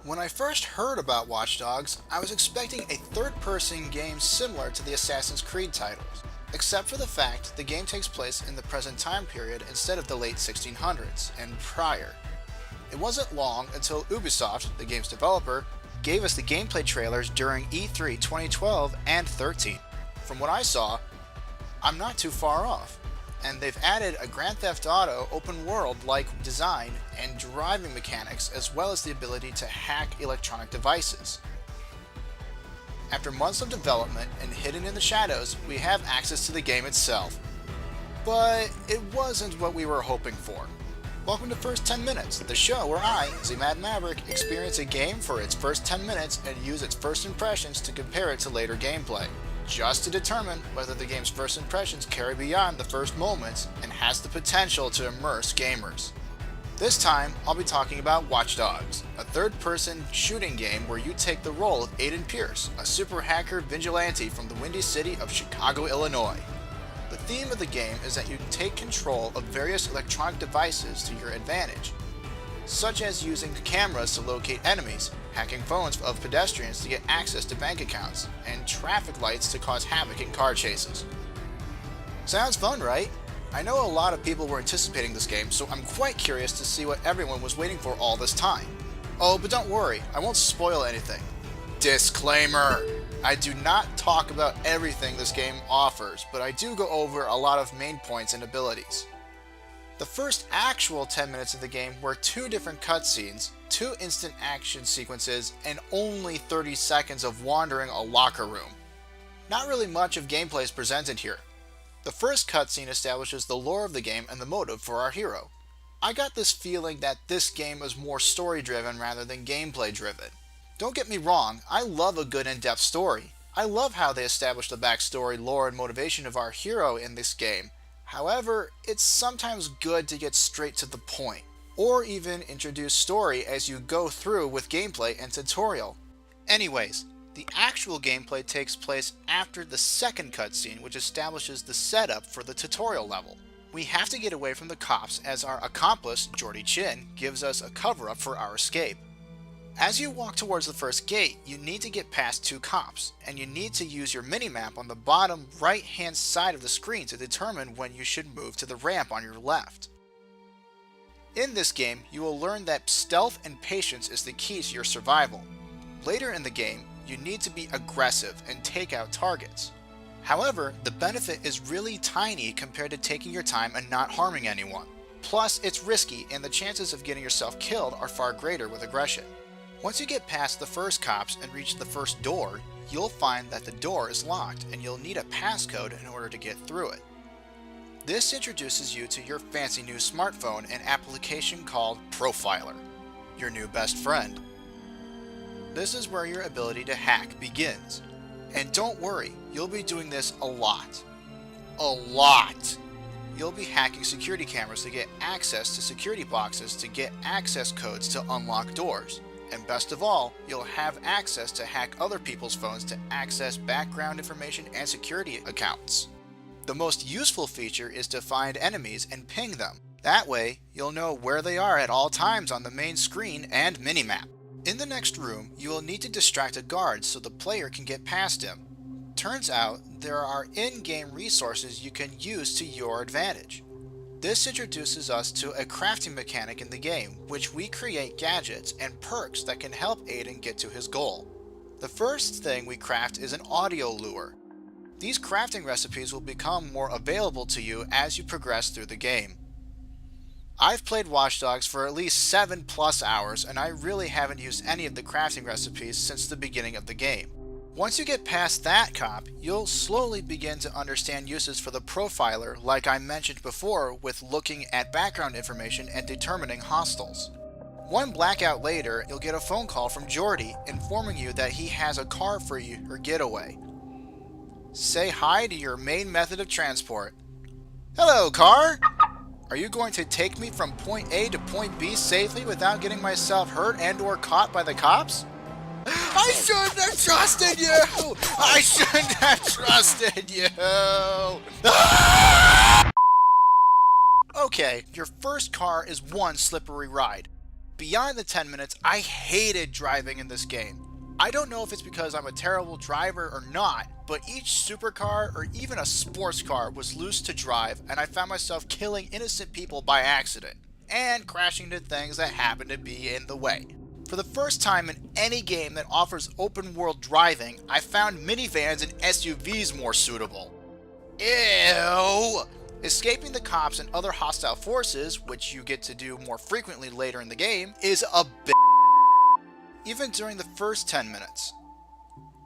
When I first heard about Watch Dogs, I was expecting a third-person game similar to the Assassin's Creed titles, except for the fact the game takes place in the present time period instead of the late 1600s and prior. It wasn't long until Ubisoft, the game's developer, gave us the gameplay trailers during E3 2012 and 13. From what I saw, I'm not too far off, and they've added a Grand Theft Auto open world-like design and driving mechanics, as well as the ability to hack electronic devices. After months of development and hidden in the shadows, we have access to the game itself. But it wasn't what we were hoping for. Welcome to First 10 Minutes, the show where I, Z-Mad Maverick, experience a game for its first 10 minutes and use its first impressions to compare it to later gameplay, just to determine whether the game's first impressions carry beyond the first moments and has the potential to immerse gamers. This time, I'll be talking about Watch Dogs, a third-person shooting game where you take the role of Aiden Pierce, a super hacker vigilante from the windy city of Chicago, Illinois. The theme of the game is that you take control of various electronic devices to your advantage, such as using cameras to locate enemies, hacking phones of pedestrians to get access to bank accounts, and traffic lights to cause havoc in car chases. Sounds fun, right? I know a lot of people were anticipating this game, so I'm quite curious to see what everyone was waiting for all this time. Oh, but don't worry, I won't spoil anything. Disclaimer! I do not talk about everything this game offers, but I do go over a lot of main points and abilities. The first actual 10 minutes of the game were 2 different cutscenes, 2 instant action sequences, and only 30 seconds of wandering a locker room. Not really much of gameplay is presented here. The first cutscene establishes the lore of the game and the motive for our hero. I got this feeling that this game is more story-driven rather than gameplay-driven. Don't get me wrong, I love a good in-depth story. I love how they establish the backstory, lore, and motivation of our hero in this game. However, it's sometimes good to get straight to the point, or even introduce story as you go through with gameplay and tutorial. Anyways, the actual gameplay takes place after the second cutscene, which establishes the setup for the tutorial level. We have to get away from the cops as our accomplice, Jordy Chin, gives us a cover-up for our escape. As you walk towards the first gate, you need to get past 2 cops, and you need to use your minimap on the bottom right-hand side of the screen to determine when you should move to the ramp on your left. In this game, you will learn that stealth and patience is the key to your survival. Later in the game, you need to be aggressive and take out targets. However, the benefit is really tiny compared to taking your time and not harming anyone. Plus, it's risky, and the chances of getting yourself killed are far greater with aggression. Once you get past the first cops and reach the first door, you'll find that the door is locked and you'll need a passcode in order to get through it. This introduces you to your fancy new smartphone and application called Profiler, your new best friend. This is where your ability to hack begins. And don't worry, you'll be doing this a lot. A lot! You'll be hacking security cameras to get access to security boxes to get access codes to unlock doors. And best of all, you'll have access to hack other people's phones to access background information and security accounts. The most useful feature is to find enemies and ping them. That way, you'll know where they are at all times on the main screen and minimap. In the next room, you will need to distract a guard so the player can get past him. Turns out, there are in-game resources you can use to your advantage. This introduces us to a crafting mechanic in the game, which we create gadgets and perks that can help Aiden get to his goal. The first thing we craft is an audio lure. These crafting recipes will become more available to you as you progress through the game. I've played Watch Dogs for at least 7+ hours, and I really haven't used any of the crafting recipes since the beginning of the game. Once you get past that cop, you'll slowly begin to understand uses for the profiler like I mentioned before with looking at background information and determining hostiles. One blackout later, you'll get a phone call from Jordy informing you that he has a car for your getaway. Say hi to your main method of transport. Hello, car! Are you going to take me from point A to point B safely without getting myself hurt and or caught by the cops? I shouldn't have trusted you! I shouldn't have trusted you! Okay, your first car is one slippery ride. Beyond the 10 minutes, I hated driving in this game. I don't know if it's because I'm a terrible driver or not, but each supercar or even a sports car was loose to drive, and I found myself killing innocent people by accident, and crashing into things that happened to be in the way. For the first time in any game that offers open world driving, I found minivans and SUVs more suitable. Ew! Escaping the cops and other hostile forces, which you get to do more frequently later in the game, is a bit even during the first 10 minutes.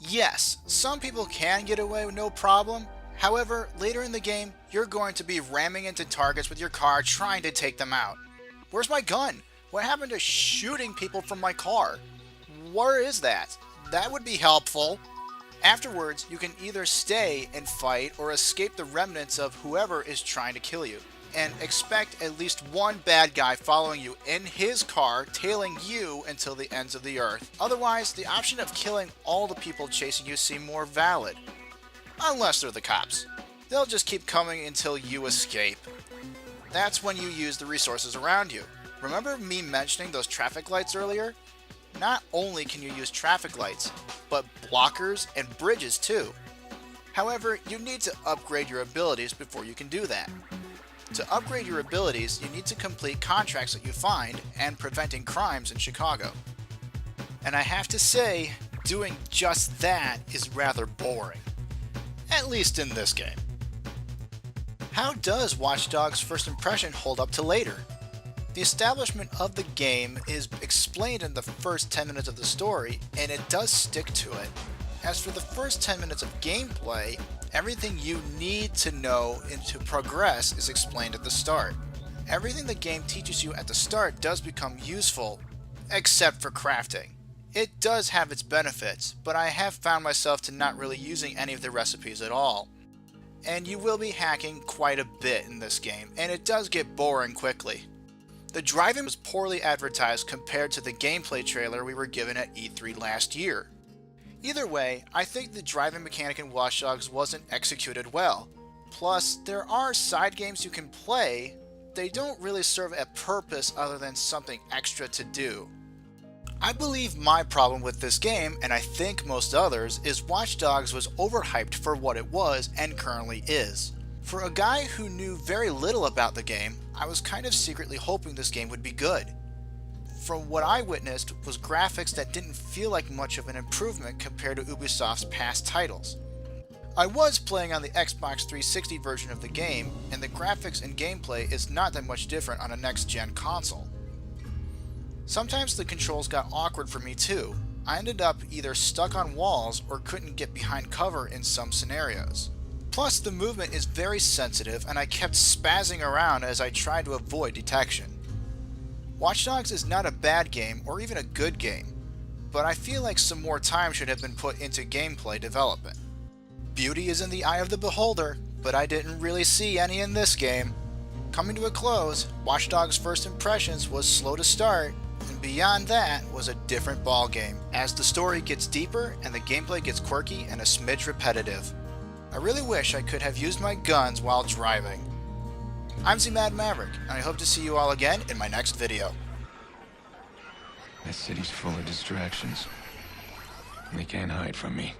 Yes, some people can get away with no problem. However, later in the game, you're going to be ramming into targets with your car trying to take them out. Where's my gun? What happened to shooting people from my car? Where is that? That would be helpful. Afterwards, you can either stay and fight or escape the remnants of whoever is trying to kill you, and expect at least one bad guy following you in his car, tailing you until the ends of the earth. Otherwise, the option of killing all the people chasing you seem more valid. Unless they're the cops. They'll just keep coming until you escape. That's when you use the resources around you. Remember me mentioning those traffic lights earlier? Not only can you use traffic lights, but blockers and bridges too. However, you need to upgrade your abilities before you can do that. To upgrade your abilities, you need to complete contracts that you find and preventing crimes in Chicago. And I have to say, doing just that is rather boring. At least in this game. How does Watch Dogs' first impression hold up to later? The establishment of the game is explained in the first 10 minutes of the story, and it does stick to it. As for the first 10 minutes of gameplay, everything you need to know and to progress is explained at the start. Everything the game teaches you at the start does become useful, except for crafting. It does have its benefits, but I have found myself to not really using any of the recipes at all. And you will be hacking quite a bit in this game, and it does get boring quickly. The driving was poorly advertised compared to the gameplay trailer we were given at E3 last year. Either way, I think the driving mechanic in Watch Dogs wasn't executed well. Plus, there are side games you can play. They don't really serve a purpose other than something extra to do. I believe my problem with this game, and I think most others, is Watch Dogs was overhyped for what it was and currently is. For a guy who knew very little about the game, I was kind of secretly hoping this game would be good. From what I witnessed was graphics that didn't feel like much of an improvement compared to Ubisoft's past titles. I was playing on the Xbox 360 version of the game, and the graphics and gameplay is not that much different on a next-gen console. Sometimes the controls got awkward for me too. I ended up either stuck on walls or couldn't get behind cover in some scenarios. Plus, the movement is very sensitive, and I kept spazzing around as I tried to avoid detection. Watch Dogs is not a bad game or even a good game, but I feel like some more time should have been put into gameplay development. Beauty is in the eye of the beholder, but I didn't really see any in this game. Coming to a close, Watch Dogs' first impressions was slow to start, and beyond that was a different ballgame, as the story gets deeper and the gameplay gets quirky and a smidge repetitive. I really wish I could have used my guns while driving. I'm Maverick, and I hope to see you all again in my next video. That city's full of distractions. They can't hide from me.